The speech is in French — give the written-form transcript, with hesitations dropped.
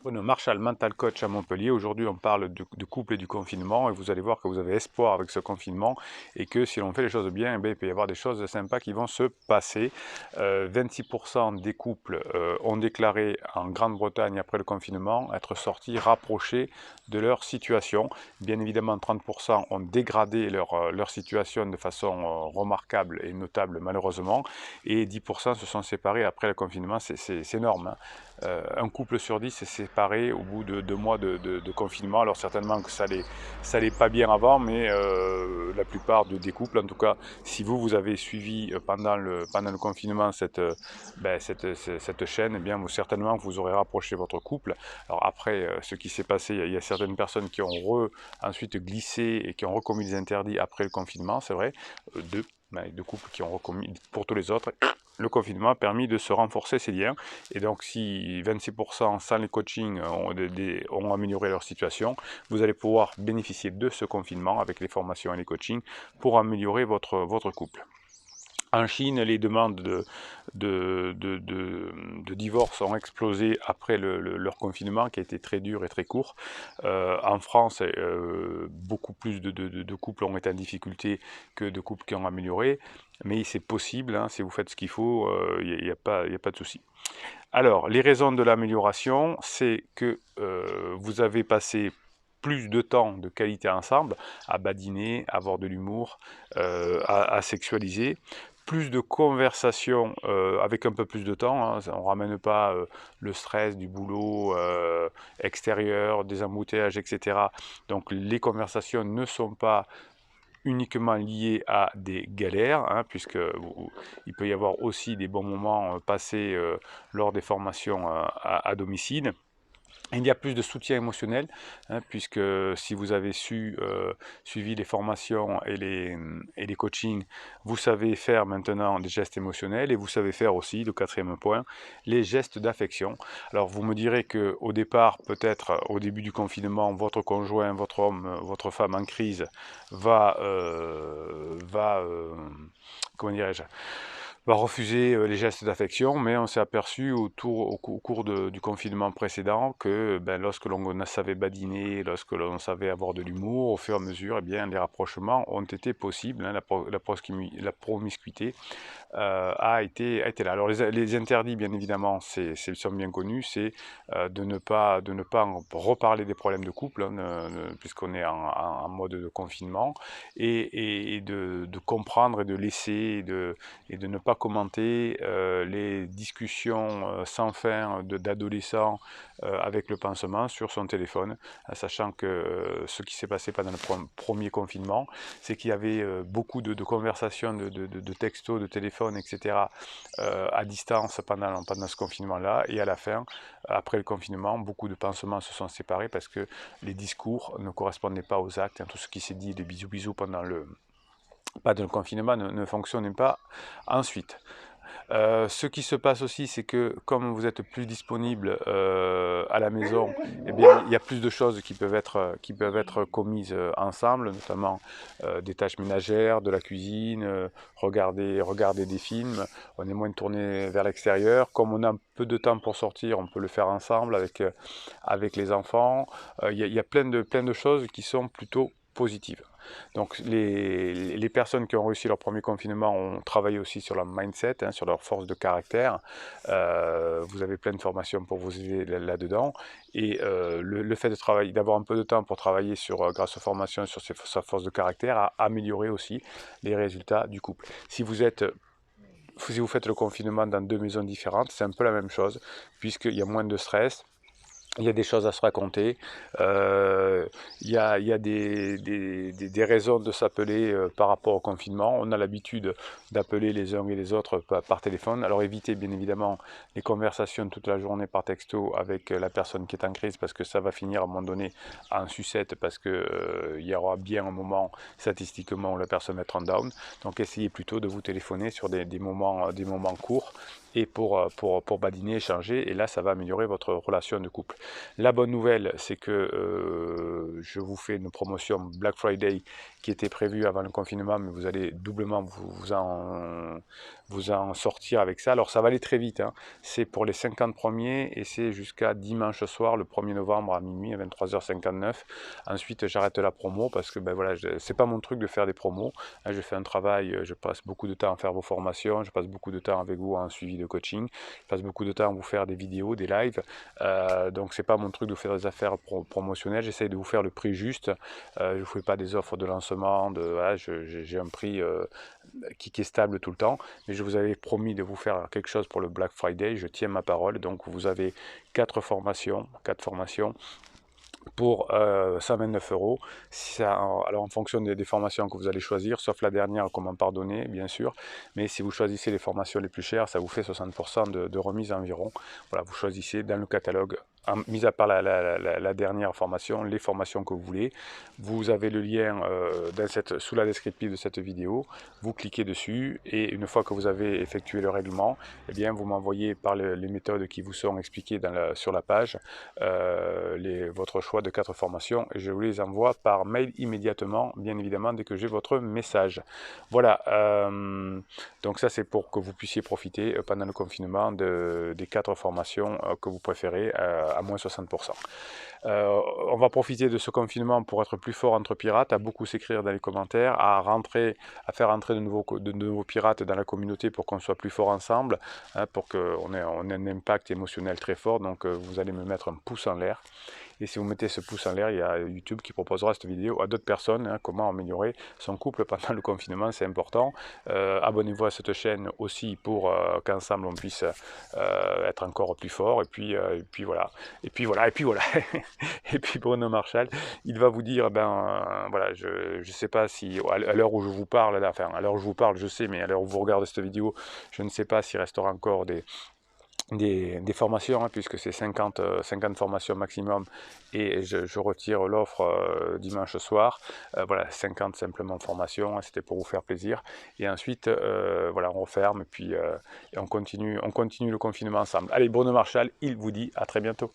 Bruno Marchal, mental coach à Montpellier. Aujourd'hui, on parle de couple et du confinement et vous allez voir que vous avez espoir avec ce confinement et que si l'on fait les choses bien, eh bien, il peut y avoir des choses sympas qui vont se passer. 26% des couples ont déclaré en Grande-Bretagne après le confinement être sortis rapprochés de leur situation. Bien évidemment, 30% ont dégradé leur situation de façon remarquable et notable malheureusement et 10% se sont séparés après le confinement. C'est énorme, hein. Un couple sur 10 s'est séparé au bout de 2 mois de confinement. Alors certainement que ça allait pas bien avant, mais la plupart des couples, en tout cas, si vous avez suivi pendant le confinement cette chaîne, eh bien certainement vous aurez rapproché votre couple. Alors après, ce qui s'est passé, il y a certaines personnes qui ont ensuite glissé et qui ont recommis des interdits après le confinement, c'est vrai, deux couples qui ont recommis pour tous les autres. Le confinement a permis de se renforcer ces liens. Et donc, si 26% sans les coachings ont amélioré leur situation, vous allez pouvoir bénéficier de ce confinement avec les formations et les coachings pour améliorer votre couple. En Chine, les demandes de divorce ont explosé après leur confinement qui a été très dur et très court. En France, beaucoup plus de couples ont été en difficulté que de couples qui ont amélioré. Mais c'est possible, hein, si vous faites ce qu'il faut, il n'y a pas de souci. Alors, les raisons de l'amélioration, c'est que vous avez passé plus de temps de qualité ensemble, à badiner, à avoir de l'humour, à sexualiser, plus de conversations avec un peu plus de temps, hein. On ne ramène pas le stress du boulot extérieur, des embouteillages, etc. Donc les conversations ne sont pas uniquement liées à des galères, hein, puisque il peut y avoir aussi des bons moments passés lors des formations à domicile. Il y a plus de soutien émotionnel, hein, puisque si vous avez suivi les formations et les coachings, vous savez faire maintenant des gestes émotionnels et vous savez faire aussi, le quatrième point, les gestes d'affection. Alors vous me direz que au départ, peut-être au début du confinement, votre conjoint, votre homme, votre femme en crise va comment dirais-je, va refuser les gestes d'affection, mais on s'est aperçu au cours du confinement précédent que lorsque l'on savait badiner, lorsque l'on savait avoir de l'humour, au fur et à mesure, eh bien, les rapprochements ont été possibles, hein, la promiscuité a été là. Alors les interdits, bien évidemment, sont bien connus, c'est de ne pas reparler des problèmes de couple, hein, puisqu'on est en mode de confinement, et de comprendre et de laisser et de ne pas commenter les discussions sans fin d'adolescents avec le pansement sur son téléphone, sachant que ce qui s'est passé pendant le premier confinement, c'est qu'il y avait beaucoup de conversations, de textos, de téléphones, etc. À distance pendant ce confinement-là. Et à la fin, après le confinement, beaucoup de pansements se sont séparés parce que les discours ne correspondaient pas aux actes. Hein. Tout ce qui s'est dit, les bisous bisous pendant le confinement ne fonctionnait pas ensuite. Ce qui se passe aussi, c'est que comme vous êtes plus disponible à la maison, eh bien, il y a plus de choses qui peuvent être commises ensemble, notamment des tâches ménagères, de la cuisine, regarder des films. On est moins tourné vers l'extérieur. Comme on a un peu de temps pour sortir, on peut le faire ensemble avec les enfants. Il y a plein de choses qui sont plutôt positives. Donc les personnes qui ont réussi leur premier confinement ont travaillé aussi sur leur mindset, hein, sur leur force de caractère. Vous avez plein de formations pour vous aider là-dedans. Et le fait d'avoir un peu de temps pour travailler grâce aux formations sur sa force de caractère a amélioré aussi les résultats du couple. Si vous faites le confinement dans 2 maisons différentes, c'est un peu la même chose, puisqu'il y a moins de stress. Il y a des choses à se raconter, il y a des raisons de s'appeler par rapport au confinement. On a l'habitude d'appeler les uns et les autres par téléphone. Alors évitez bien évidemment les conversations toute la journée par texto avec la personne qui est en crise parce que ça va finir à un moment donné en sucette parce que il y aura bien un moment statistiquement où la personne va être en down. Donc essayez plutôt de vous téléphoner sur des moments courts et pour badiner, échanger, et là ça va améliorer votre relation de couple. La bonne nouvelle, c'est que je vous fais une promotion Black Friday qui était prévue avant le confinement, mais vous allez doublement vous en sortir avec ça. Alors ça va aller très vite, hein. C'est pour les 50 premiers et c'est jusqu'à dimanche soir, le 1er novembre à minuit, à 23h59. Ensuite, j'arrête la promo parce que ben voilà, c'est pas mon truc de faire des promos. Hein, je fais un travail, je passe beaucoup de temps à faire vos formations, je passe beaucoup de temps avec vous en suivi de coaching, je passe beaucoup de temps à vous faire des vidéos, des lives. Donc c'est pas mon truc de faire des affaires promotionnelles. J'essaye de vous faire le prix juste. Je ne vous fais pas des offres de lancement. Voilà, j'ai un prix qui est stable tout le temps. Mais je vous avais promis de vous faire quelque chose pour le Black Friday. Je tiens ma parole. Donc vous avez 4 formations pour 129 euros. Alors en fonction des formations que vous allez choisir, sauf la dernière, comment pardonner, bien sûr, mais si vous choisissez les formations les plus chères, ça vous fait 60% de remise environ. Voilà, vous choisissez dans le catalogue, mis à part la dernière formation, les formations que vous voulez. Vous avez le lien sous la descriptive de cette vidéo, vous cliquez dessus et une fois que vous avez effectué le règlement, eh bien, vous m'envoyez par les méthodes qui vous sont expliquées sur la page votre choix de 4 formations et je vous les envoie par mail immédiatement, bien évidemment, dès que j'ai votre message. Voilà, donc ça c'est pour que vous puissiez profiter pendant le confinement des 4 formations que vous préférez à moins 60%. On va profiter de ce confinement pour être plus fort entre pirates, à beaucoup s'écrire dans les commentaires, à faire rentrer de nouveaux pirates dans la communauté pour qu'on soit plus fort ensemble, hein, pour qu'on ait un impact émotionnel très fort. Donc vous allez me mettre un pouce en l'air. Et si vous mettez ce pouce en l'air, il y a YouTube qui proposera cette vidéo à d'autres personnes, hein, comment améliorer son couple pendant le confinement, c'est important. Abonnez-vous à cette chaîne aussi pour qu'ensemble on puisse être encore plus fort. Et puis voilà. Et puis voilà. Et puis voilà. Et puis Bruno Marchal, il va vous dire, voilà, je ne sais pas si à l'heure où je vous parle, enfin à l'heure où je vous parle, je sais, mais à l'heure où vous regardez cette vidéo, je ne sais pas s'il restera encore des formations, hein, puisque c'est 50 formations maximum et je retire l'offre dimanche soir. Voilà, 50 simplement formations, hein, c'était pour vous faire plaisir. Et ensuite, voilà, on referme et puis et on continue le confinement ensemble. Allez, Bruno Marchal, il vous dit à très bientôt.